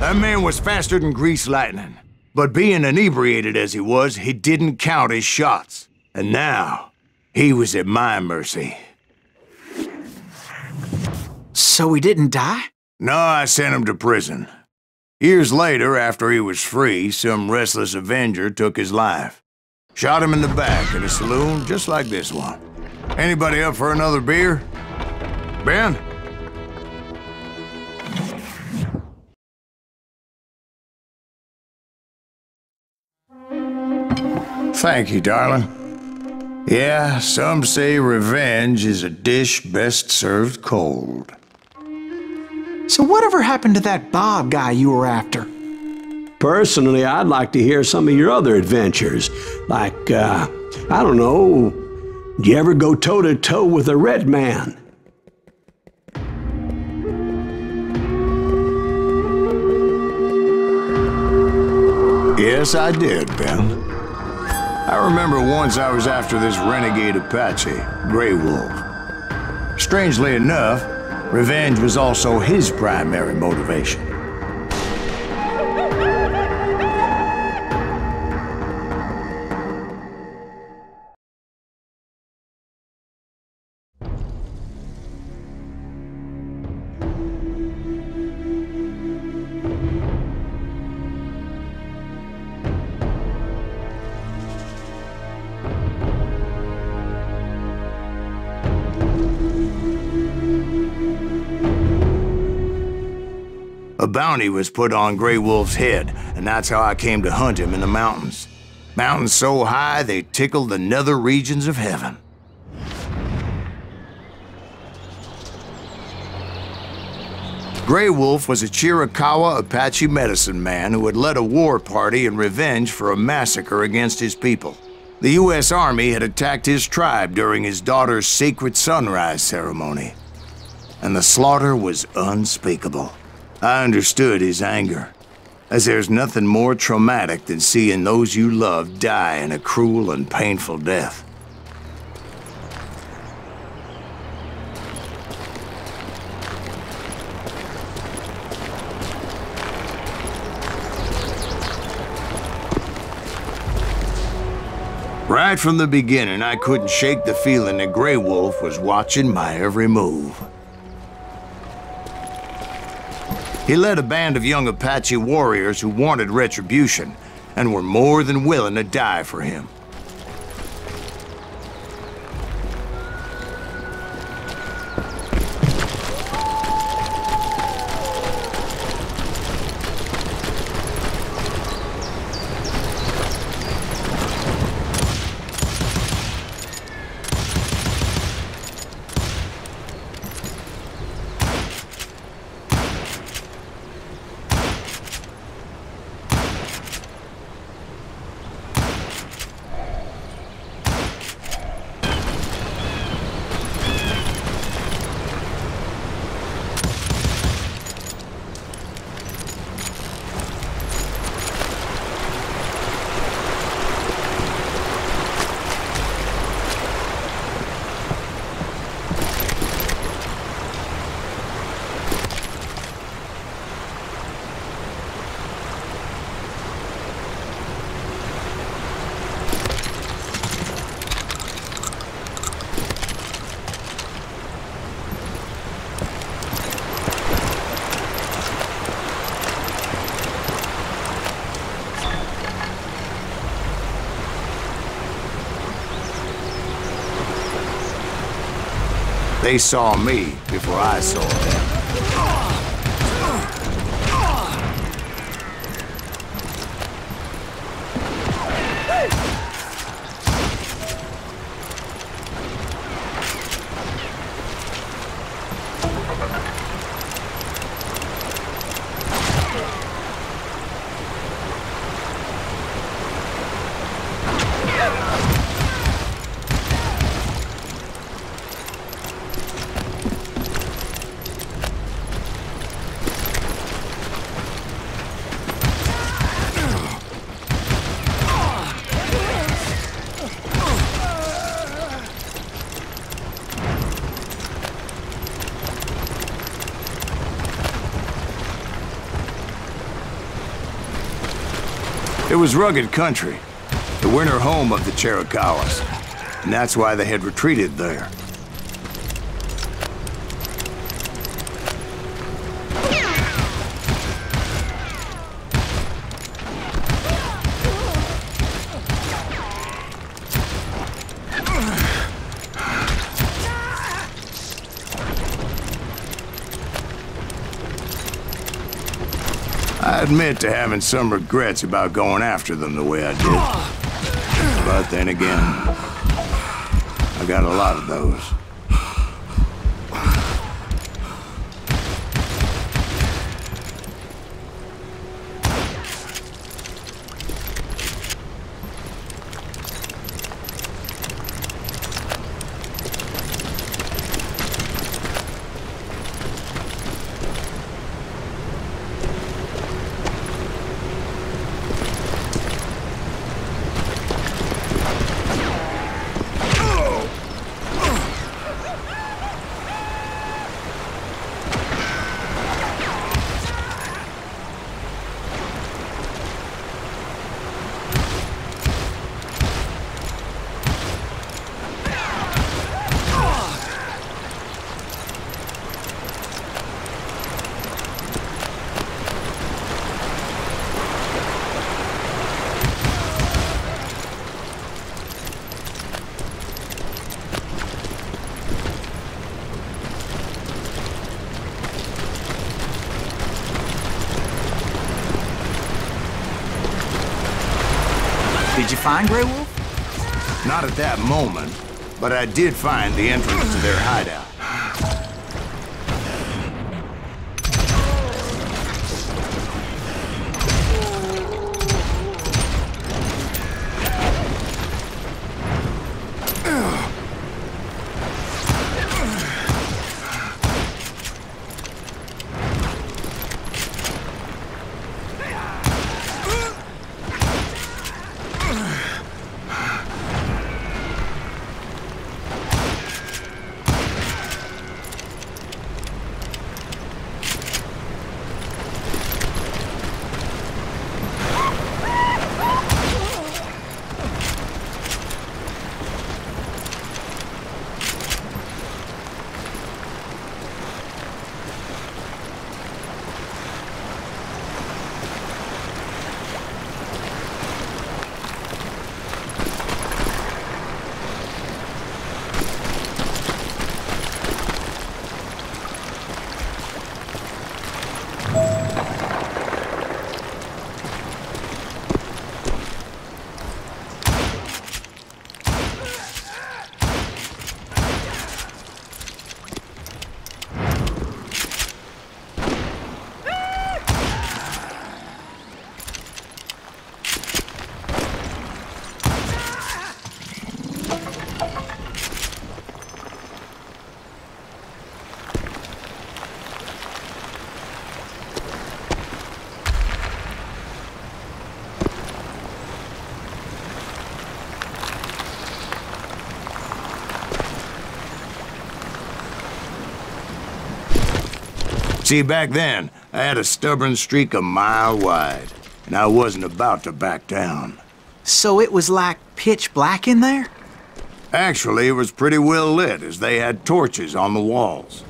That man was faster than greased lightning. But being inebriated as he was, he didn't count his shots. And now, he was at my mercy. So he didn't die? No, I sent him to prison. Years later, after he was free, some restless avenger took his life. Shot him in the back in a saloon just like this one. Anybody up for another beer? Ben? Thank you, darling. Yeah, some say revenge is a dish best served cold. So whatever happened to that Bob guy you were after? Personally, I'd like to hear some of your other adventures. Like, I don't know, did you ever go toe-to-toe with a red man? Yes, I did, Ben. I remember once I was after this renegade Apache, Grey Wolf. Strangely enough, revenge was also his primary motivation. A bounty was put on Grey Wolf's head, and that's how I came to hunt him in the mountains. Mountains so high they tickled the nether regions of heaven. Grey Wolf was a Chiricahua Apache medicine man who had led a war party in revenge for a massacre against his people. The U.S. Army had attacked his tribe during his daughter's sacred sunrise ceremony, and the slaughter was unspeakable. I understood his anger, as there's nothing more traumatic than seeing those you love die in a cruel and painful death. Right from the beginning, I couldn't shake the feeling that Grey Wolf was watching my every move. He led a band of young Apache warriors who wanted retribution and were more than willing to die for him. They saw me before I saw them. It was rugged country, the winter home of the Chiricahuas, and that's why they had retreated there. I admit to having some regrets about going after them the way I did. But then again, I got a lot of those. Did you find Grey Wolf? Not at that moment, but I did find the entrance to their hideout. See, back then, I had a stubborn streak a mile wide, and I wasn't about to back down. So it was like pitch black in there? Actually, it was pretty well lit, as they had torches on the walls.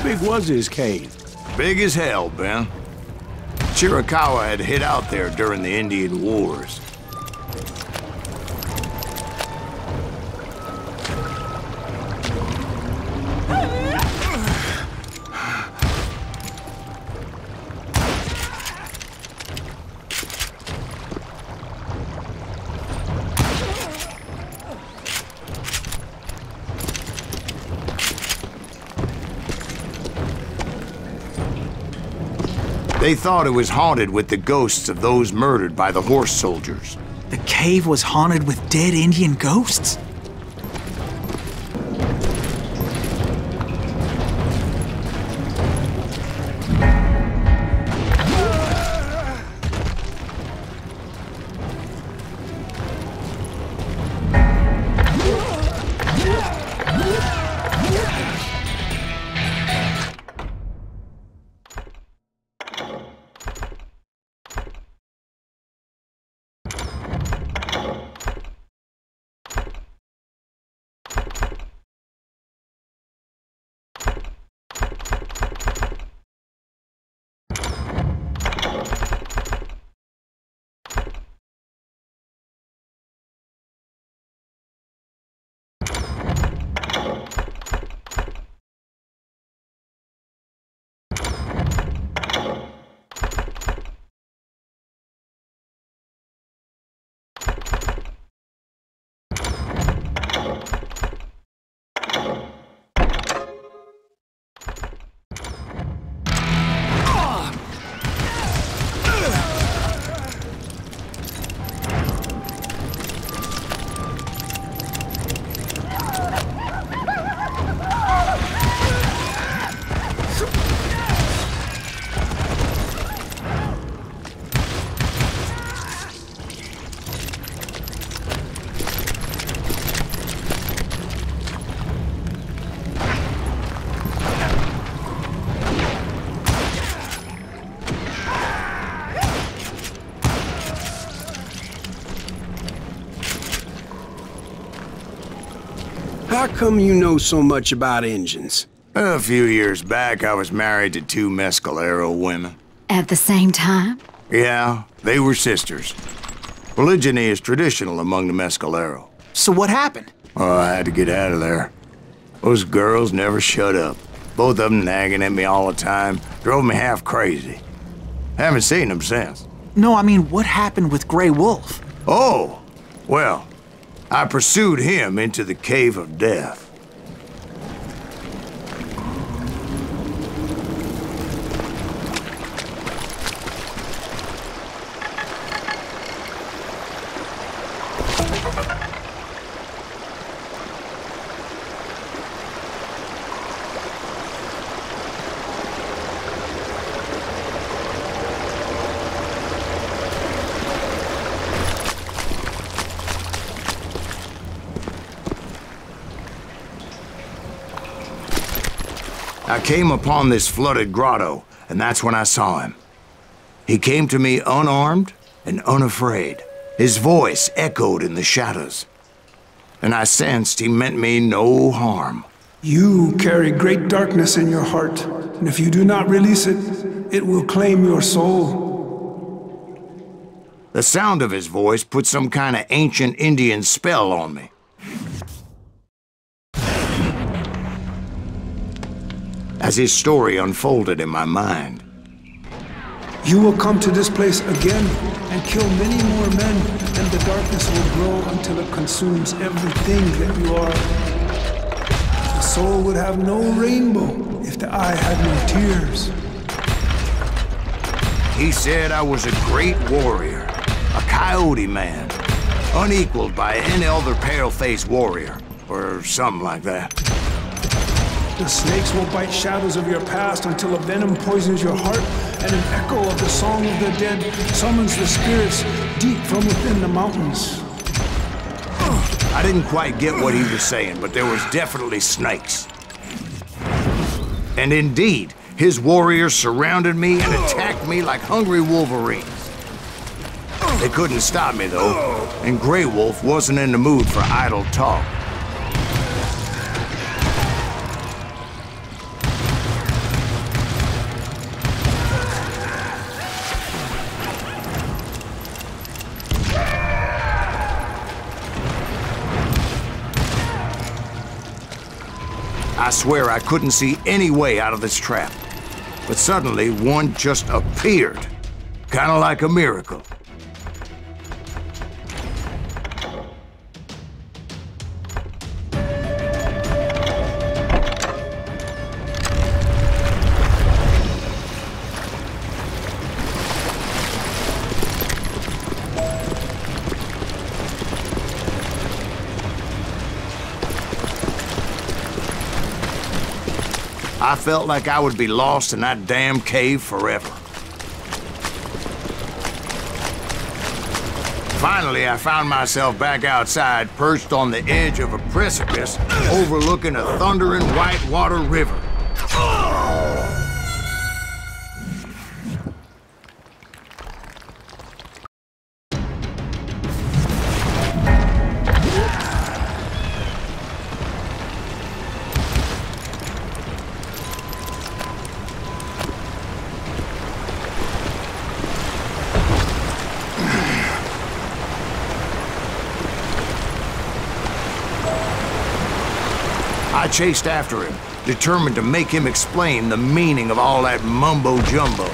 big was his cave? Big as hell, Ben. Chiricahua had hid out there during the Indian Wars. They thought it was haunted with the ghosts of those murdered by the horse soldiers. The cave was haunted with dead Indian ghosts? How come you know so much about engines? A few years back, I was married to 2 Mescalero women. At the same time? Yeah, they were sisters. Polygyny is traditional among the Mescalero. So what happened? Oh, I had to get out of there. Those girls never shut up. Both of them nagging at me all the time. Drove me half crazy. Haven't seen them since. No, I mean, what happened with Grey Wolf? Oh, well, I pursued him into the Cave of Death. I came upon this flooded grotto, and that's when I saw him. He came to me unarmed and unafraid. His voice echoed in the shadows, and I sensed he meant me no harm. You carry great darkness in your heart, and if you do not release it, it will claim your soul. The sound of his voice put some kind of ancient Indian spell on me. As his story unfolded in my mind. You will come to this place again and kill many more men, and the darkness will grow until it consumes everything that you are. The soul would have no rainbow if the eye had no tears. He said I was a great warrior, a coyote man, unequaled by any other pale-faced warrior, or something like that. The snakes will bite shadows of your past until a venom poisons your heart, and an echo of the song of the dead summons the spirits deep from within the mountains. I didn't quite get what he was saying, but there was definitely snakes. And indeed, his warriors surrounded me and attacked me like hungry wolverines. They couldn't stop me, though, and Grey Wolf wasn't in the mood for idle talk. I swear I couldn't see any way out of this trap. But suddenly, one just appeared. Kind of like a miracle. I felt like I would be lost in that damn cave forever. Finally, I found myself back outside, perched on the edge of a precipice, overlooking a thundering whitewater river. I chased after him, determined to make him explain the meaning of all that mumbo-jumbo.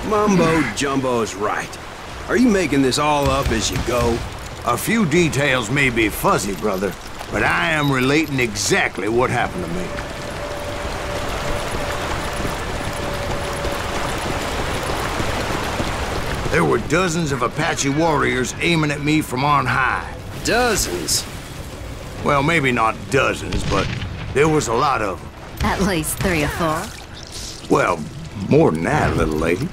Mumbo-jumbo's right. Are you making this all up as you go? A few details may be fuzzy, brother, but I am relating exactly what happened to me. There were dozens of Apache warriors aiming at me from on high. Dozens? Well, maybe not dozens, but there was a lot of them. At least 3 or 4. Well, more than that, little lady.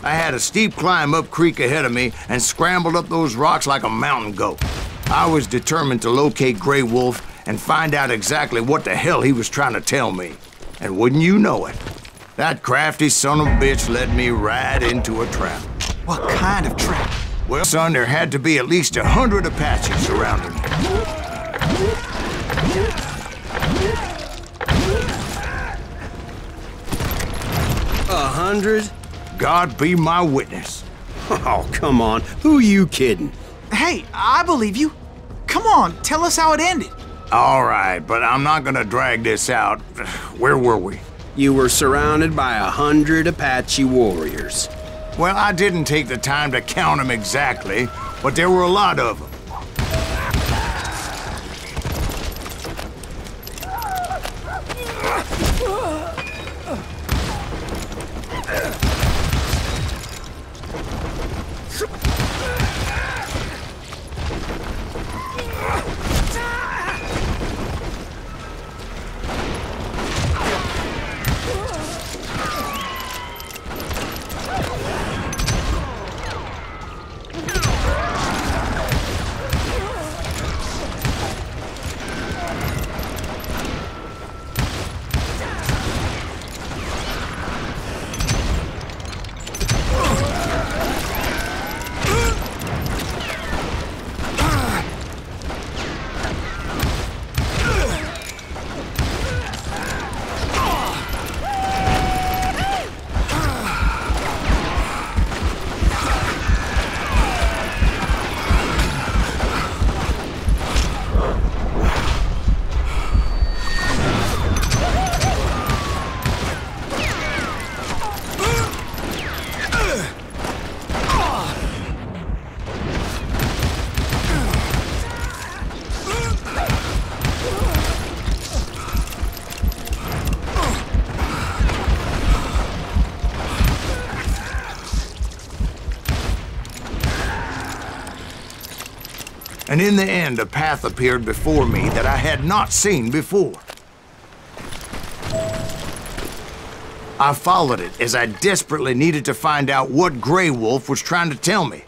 I had a steep climb up creek ahead of me and scrambled up those rocks like a mountain goat. I was determined to locate Grey Wolf and find out exactly what the hell he was trying to tell me. And wouldn't you know it, that crafty son of a bitch led me right into a trap. What kind of trap? Well, son, there had to be at least 100 Apaches surrounding me. 100? God be my witness. Oh, come on. Who you kidding? Hey, I believe you. Come on, tell us how it ended. All right, but I'm not gonna drag this out. Where were we? You were surrounded by 100 Apache warriors. Well, I didn't take the time to count them exactly, but there were a lot of them. And in the end, a path appeared before me that I had not seen before. I followed it as I desperately needed to find out what Grey Wolf was trying to tell me.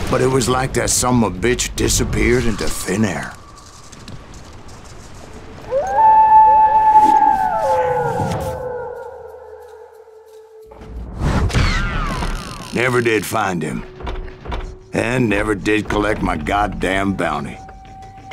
But it was like that son-of-a-bitch disappeared into thin air. Never did find him. And never did collect my goddamn bounty.